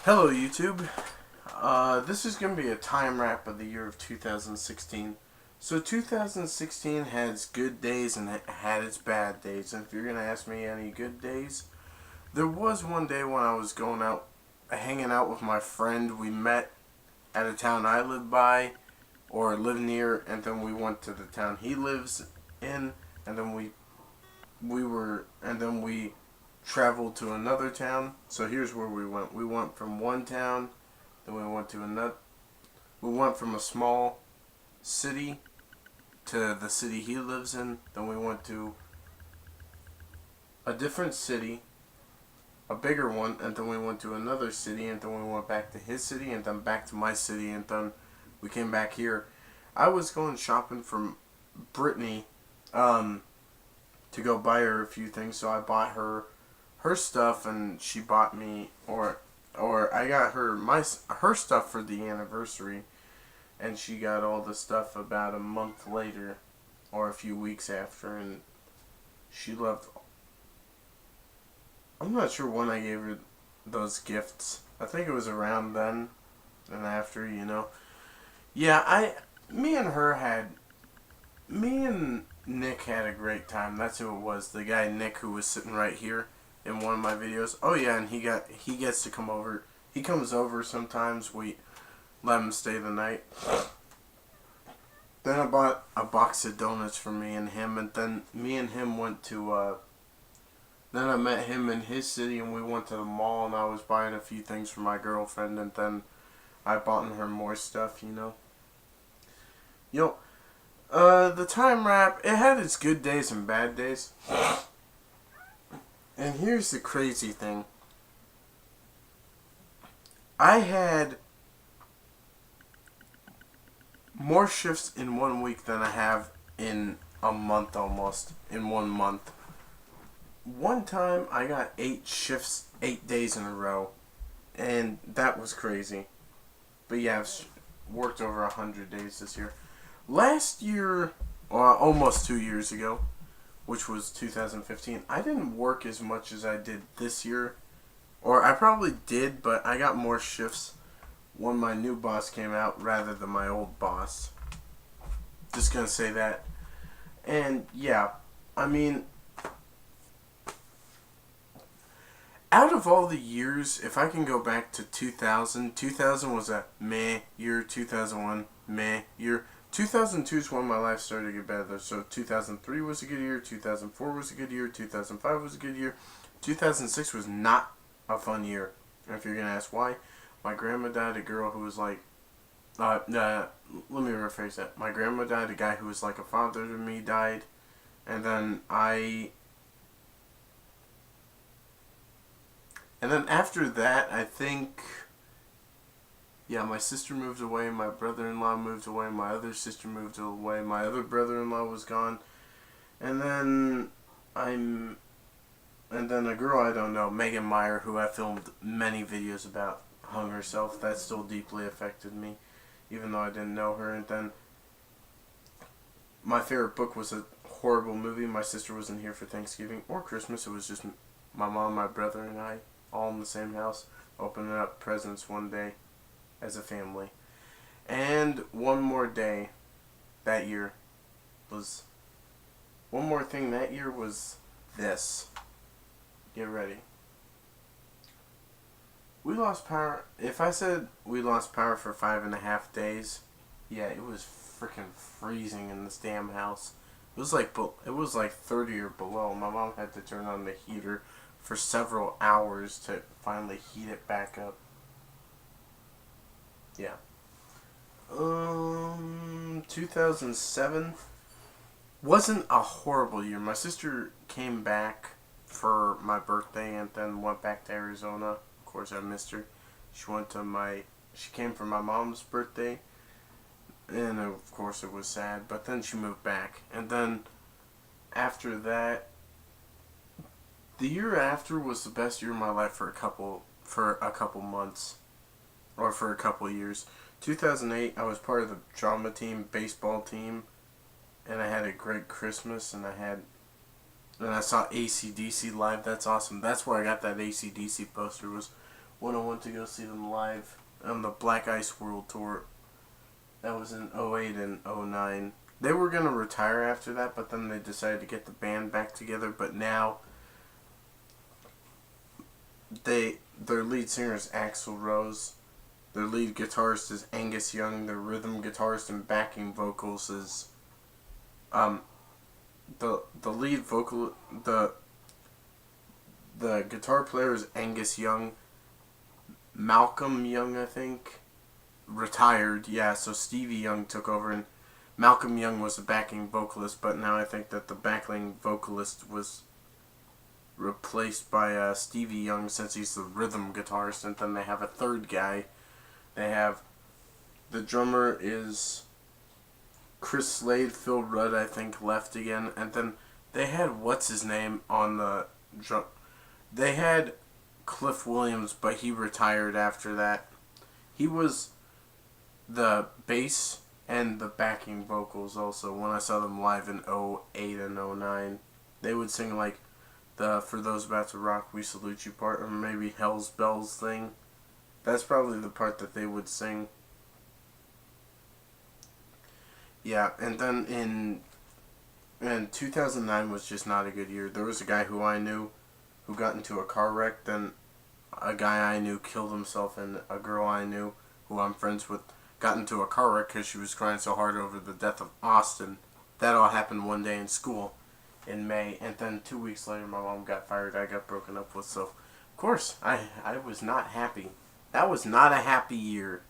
Hello YouTube. This is going to be a time wrap of the year of 2016. So 2016 had its good days and it had its bad days. And if you're going to ask me any good days, there was one day when I was going out, hanging out with my friend. We met at a town I live by, or live near, and then we went to the town he lives in, and then we traveled to another town. So here's where we went. We went from one town, then we went to another. We went from a small city to the city he lives in. Then we went to a different city, a bigger one, and then we went to another city, and then we went back to his city, and then back to my city, and then we came back here. I was going shopping from Brittany to go buy her a few things, so I bought her stuff, and she bought me, or I got her her stuff for the anniversary, and she got all the stuff about a month later, or a few weeks after, and she loved. I'm not sure when I gave her those gifts. I think it was around then and after, you know. Yeah, me and her had, me and Nick had a great time. That's who it was. The guy Nick who was sitting right here in one of my videos. Oh yeah, and he gets to come over. He comes over sometimes. We let him stay the night. Then I bought a box of donuts for me and him, and then me and him went to. Then I met him in his city, and we went to the mall, and I was buying a few things for my girlfriend, and then I bought her more stuff. You know. The time wrap, it had its good days and bad days. And here's the crazy thing. I had more shifts in 1 week than I have in a month almost. In 1 month. One time I got 8 shifts, 8 days in a row. And that was crazy. But yeah, I've worked over 100 days this year. Last year, or almost 2 years ago, which was 2015, I didn't work as much as I did this year. Or I probably did, but I got more shifts when my new boss came out rather than my old boss. Just gonna say that. And yeah, I mean, out of all the years, if I can go back to 2000, 2000 was a meh year, 2001, meh year. 2002 is when my life started to get better. So 2003 was a good year, 2004 was a good year, 2005 was a good year, 2006 was not a fun year. And if you're going to ask why, my grandma died, a girl who was like, let me rephrase that. My grandma died, a guy who was like a father to me died, and then after that, I think, yeah, my sister moved away, my brother-in-law moved away, my other sister moved away, my other brother-in-law was gone, and then a girl I don't know, Megan Meyer, who I filmed many videos about, hung herself. That still deeply affected me, even though I didn't know her. And then my favorite book was a horrible movie. My sister wasn't here for Thanksgiving or Christmas. It was just my mom, my brother, and I, all in the same house, opening up presents one day as a family. And one more day that year was, one more thing that year was this. Get ready. We lost power. If I said we lost power for 5.5 days, yeah, it was freaking freezing in this damn house. It was like 30 or below. My mom had to turn on the heater for several hours to finally heat it back up. Yeah. 2007 wasn't a horrible year. My sister came back for my birthday and then went back to Arizona. Of course, I missed her. She came for my mom's birthday, and of course it was sad. But then she moved back, and then after that, the year after was the best year of my life for a couple months, or for a couple years. 2008, I was part of the drama team, baseball team, and I had a great Christmas, and I saw AC/DC live. That's awesome. That's where I got that AC/DC poster, was when I went to go see them live on the Black Ice World Tour. That was in '08 and '09. They were going to retire after that, but then they decided to get the band back together. But now, their lead singer is Axl Rose. Their lead guitarist is Angus Young. Their rhythm guitarist and backing vocals is the lead vocal the guitar player is Angus Young. Malcolm Young, I think, retired. Yeah, so Stevie Young took over, and Malcolm Young was the backing vocalist. But now I think that the backing vocalist was replaced by Stevie Young, since he's the rhythm guitarist. And then they have a third guy. They have the drummer is Chris Slade. Phil Rudd, I think, left again. And then they had what's his name on the drum. They had Cliff Williams, but he retired after that. He was the bass and the backing vocals also. When I saw them live in '08 and '09, they would sing like the "For Those About to Rock, We Salute You" part, or maybe "Hell's Bells" thing. That's probably the part that they would sing. Yeah, and then in 2009 was just not a good year. There was a guy who I knew who got into a car wreck. Then a guy I knew killed himself, and a girl I knew who I'm friends with got into a car wreck because she was crying so hard over the death of Austin. That all happened one day in school in May, and then 2 weeks later my mom got fired. I got broken up with, so of course I was not happy. That was not a happy year.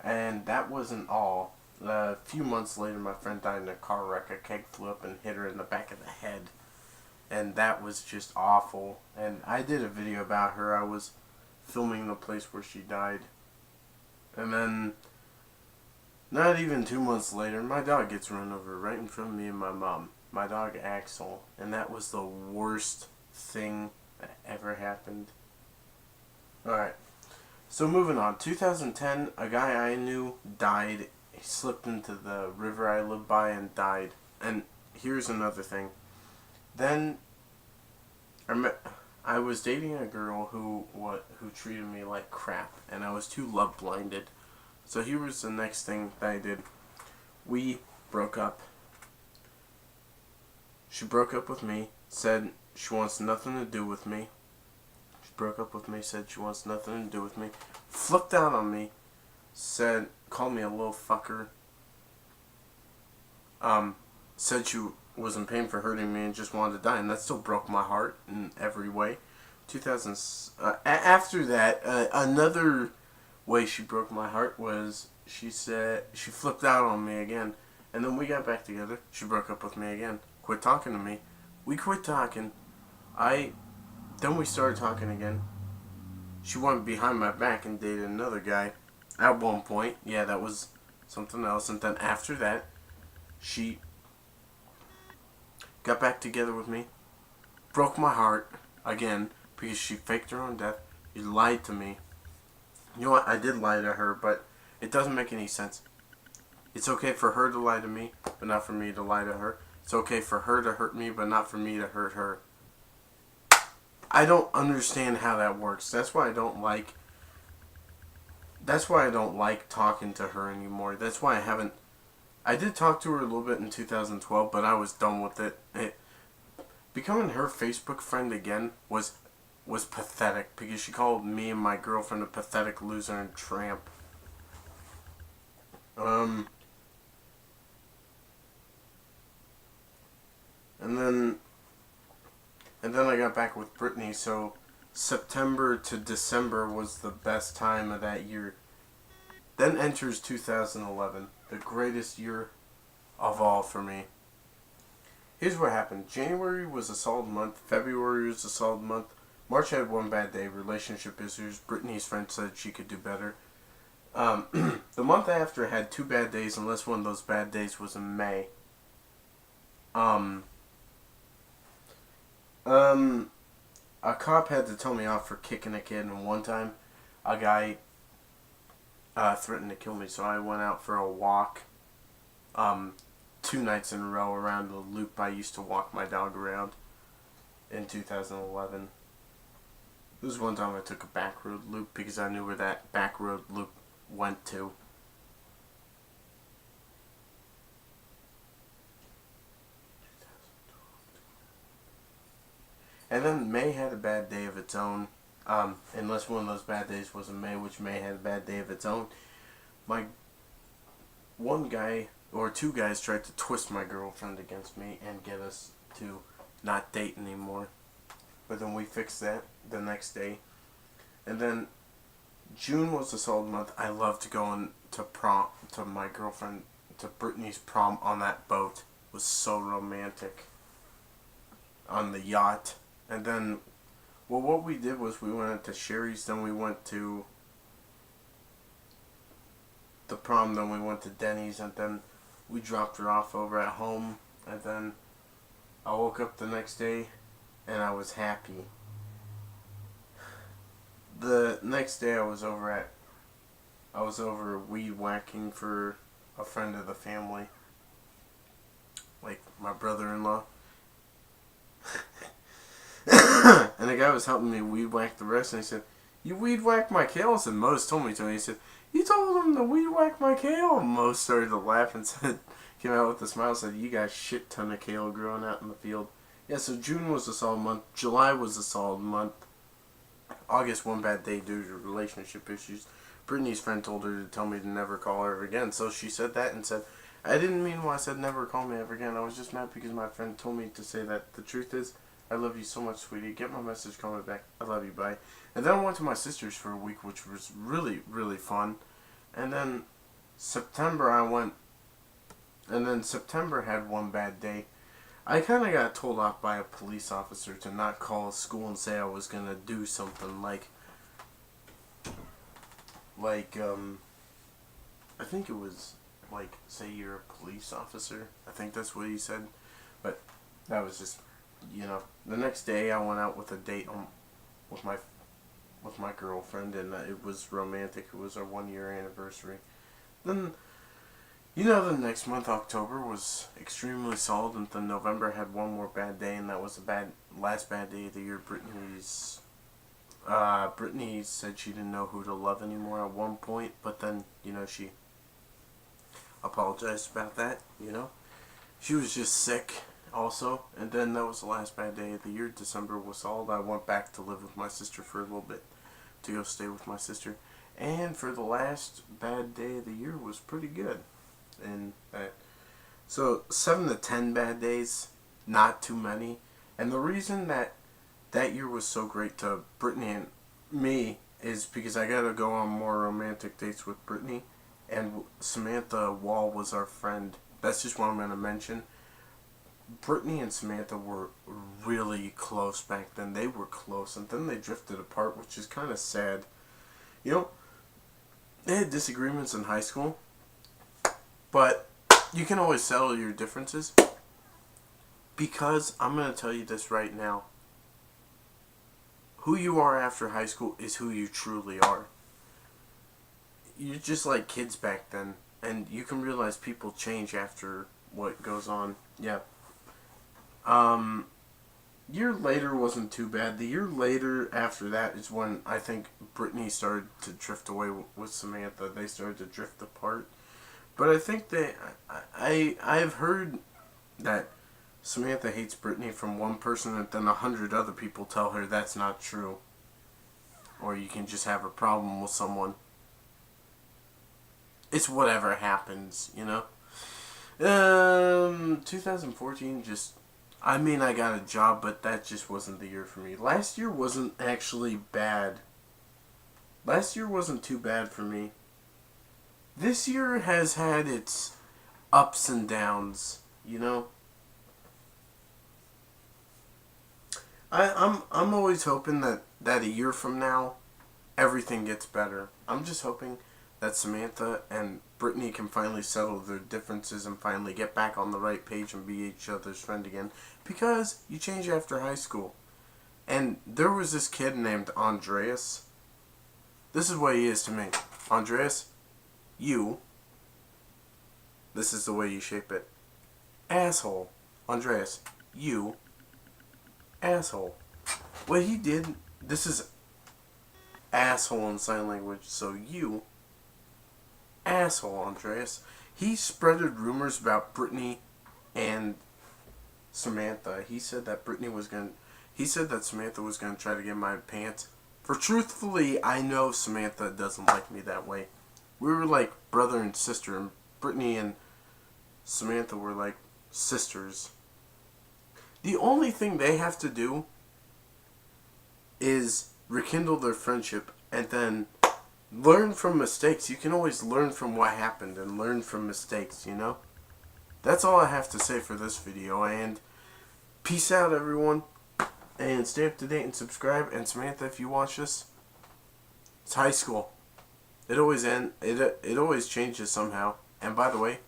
And that wasn't all. A few months later, my friend died in a car wreck. A keg flew up and hit her in the back of the head. And that was just awful. And I did a video about her. I was filming the place where she died. And then, not even 2 months later, my dog gets run over right in front of me and my mom. My dog Axel. And that was the worst thing that ever happened. Alright. So moving on. 2010, a guy I knew died. He slipped into the river I live by and died. And here's another thing. Then I was dating a girl who treated me like crap, and I was too love blinded. So here was the next thing that I did. We broke up. She broke up with me, said she wants nothing to do with me. She broke up with me, said she wants nothing to do with me. Flipped out on me, called me a little fucker. Said she was in pain for hurting me and just wanted to die, and that still broke my heart in every way. After that, another way she broke my heart was she said she flipped out on me again, and then we got back together. She broke up with me again, quit talking to me. We quit talking. Then we started talking again. She went behind my back and dated another guy at one point. Yeah, that was something else. And then after that, she got back together with me, broke my heart again because she faked her own death. She lied to me. You know what? I did lie to her, but it doesn't make any sense. It's okay for her to lie to me, but not for me to lie to her. It's okay for her to hurt me, but not for me to hurt her. I don't understand how that works. That's why I don't like talking to her anymore. That's why I did talk to her a little bit in 2012, but I was done with it. Becoming her Facebook friend again was pathetic, because she called me and my girlfriend a pathetic loser and tramp. And then I got back with Brittany, so September to December was the best time of that year. Then enters 2011, the greatest year of all for me. Here's what happened. January was a solid month. February was a solid month. March had one bad day, relationship issues. Brittany's friend said she could do better. The month after had 2 bad days, unless one of those bad days was in May. A cop had to tell me off for kicking a kid, and one time a guy threatened to kill me, so I went out for a walk 2 nights in a row around the loop I used to walk my dog around in 2011. was one time I took a back road loop because I knew where that back road loop went to. And then May had a bad day of its own. Unless one of those bad days was in May, which May had a bad day of its own. My one guy or two guys tried to twist my girlfriend against me and get us to not date anymore. But then we fixed that the next day. And then June was a solid month. I loved going to prom, to my girlfriend, to Brittany's prom on that boat. It was so romantic. On the yacht. And then, well, what we did was we went to Sherry's, then we went to the prom, then we went to Denny's, and then we dropped her off over at home. And then I woke up the next day and I was happy. The next day I was over weed whacking for a friend of the family, like my brother-in-law. And the guy was helping me weed whack the rest, and he said, "You weed whack my kale?" I said, "Mose told me to." And he said, "You told him to weed whack my kale?" And Mose started to laugh and said, came out with a smile, and said, "You got a shit ton of kale growing out in the field." Yeah, so June was a solid month. July was a solid month. August, one bad day due to relationship issues. Brittany's friend told her to tell me to never call her ever again. So she said that and said, I didn't mean when I said never call me ever again. I was just mad because my friend told me to say that. The truth is, I love you so much, sweetie. Get my message, call me back. I love you, bye. And then I went to my sister's for a week, which was really, really fun. And then September September had one bad day. I kind of got told off by a police officer to not call school and say I was going to do something like, I think it was, say you're a police officer. I think that's what he said. But that was just, the next day I went out with a date with my girlfriend, and it was romantic. It was our 1-year anniversary. Then, the next month, October, was extremely solid, and then November had one more bad day, and that was the last bad day of the year. Brittany said she didn't know who to love anymore at one point, but then, she apologized about that, She was just sick also, and then that was the last bad day of the year. December was solid. I went back to live with my sister for a little bit, to go stay with my sister, and for the last bad day of the year was pretty good. And so 7 to 10 bad days, not too many. And the reason that year was so great to Brittany and me is because I got to go on more romantic dates with Brittany, and Samantha Wall was our friend. That's just what I'm going to mention. Brittany and Samantha were really close back then. They were close, and then they drifted apart, which is kind of sad. They had disagreements in high school, but you can always settle your differences, because I'm going to tell you this right now. Who you are after high school is who you truly are. You're just like kids back then, and you can realize people change after what goes on. Yeah. Year later wasn't too bad. The year later after that is when I think Brittany started to drift away with Samantha. They started to drift apart. But I think I've heard that Samantha hates Brittany from one person, and then 100 other people tell her that's not true. Or you can just have a problem with someone. It's whatever happens, 2014 I got a job, but that just wasn't the year for me. Last year wasn't actually bad. Last year wasn't too bad for me. This year has had its ups and downs, I'm always hoping that a year from now, everything gets better. I'm just hoping that Samantha and Brittany can finally settle their differences and finally get back on the right page and be each other's friend again. Because you change after high school. And there was this kid named Andreas. This is what he is to me. Andreas, this is the way you shape it. Asshole. Andreas, asshole. What he did, this is asshole in sign language. So you, asshole Andreas, he spreaded rumors about Brittany and Samantha. He said that Samantha was gonna try to get my pants. For truthfully, I know Samantha doesn't like me that way. We were like brother and sister, and Brittany and Samantha were like sisters. The only thing they have to do is rekindle their friendship and then learn from mistakes. You can always learn from what happened and learn from mistakes, you know? That's all I have to say for this video, and peace out, everyone. And stay up to date and subscribe. And Samantha, if you watch this, it's high school. It always changes somehow. And by the way,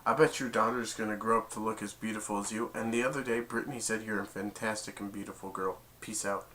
I bet your daughter's gonna grow up to look as beautiful as you. And the other day, Brittany said you're a fantastic and beautiful girl. Peace out.